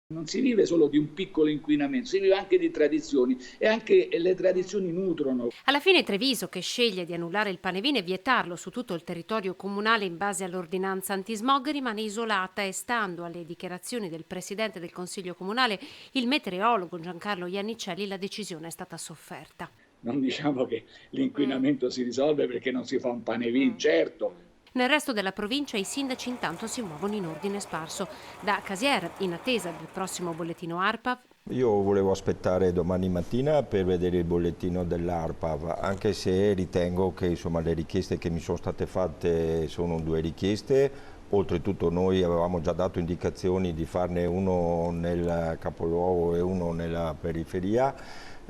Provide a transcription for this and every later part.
Non si vive solo di un piccolo inquinamento, si vive anche di tradizioni e anche le tradizioni nutrono. Alla fine Treviso, che sceglie di annullare il pane-vino e vietarlo su tutto il territorio comunale in base all'ordinanza antismog, rimane isolata e, stando alle dichiarazioni del presidente del Consiglio comunale, il meteorologo Giancarlo Iannicelli, la decisione è stata sofferta. Non diciamo che Mm, l'inquinamento si risolve perché non si fa un pane vin, mm. certo. Nel resto della provincia i sindaci intanto si muovono in ordine sparso. Da Casier, in attesa del prossimo bollettino ARPA. Io volevo aspettare domani mattina per vedere il bollettino dell'ARPAV, anche se ritengo che insomma, le richieste che mi sono state fatte sono due richieste. Oltretutto noi avevamo già dato indicazioni di farne uno nel capoluogo e uno nella periferia,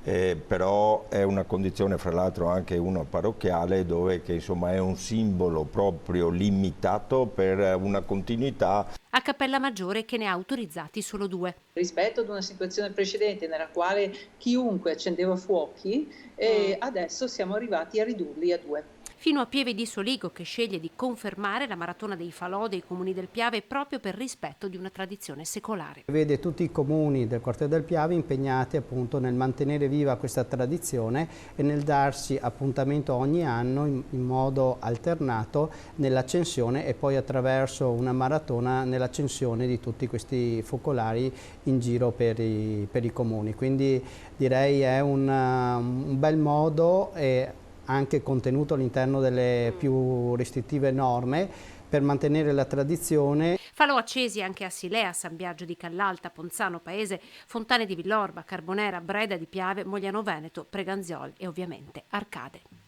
però è una condizione fra l'altro anche una parrocchiale dove che, insomma, è un simbolo proprio limitato per una continuità. A Cappella Maggiore, che ne ha autorizzati solo 2. Rispetto ad una situazione precedente nella quale chiunque accendeva fuochi, e adesso siamo arrivati a ridurli a 2. Fino a Pieve di Soligo, che sceglie di confermare la maratona dei falò dei comuni del Piave proprio per rispetto di una tradizione secolare. Vede tutti i comuni del quartiere del Piave impegnati appunto nel mantenere viva questa tradizione e nel darsi appuntamento ogni anno in modo alternato nell'accensione e poi attraverso una maratona nell'accensione di tutti questi focolari in giro per i comuni. Quindi direi è un bel modo anche contenuto all'interno delle più restrittive norme per mantenere la tradizione. Falò accesi anche a Silea, San Biagio di Callalta, Ponzano Paese, Fontane di Villorba, Carbonera, Breda di Piave, Mogliano Veneto, Preganziol e ovviamente Arcade.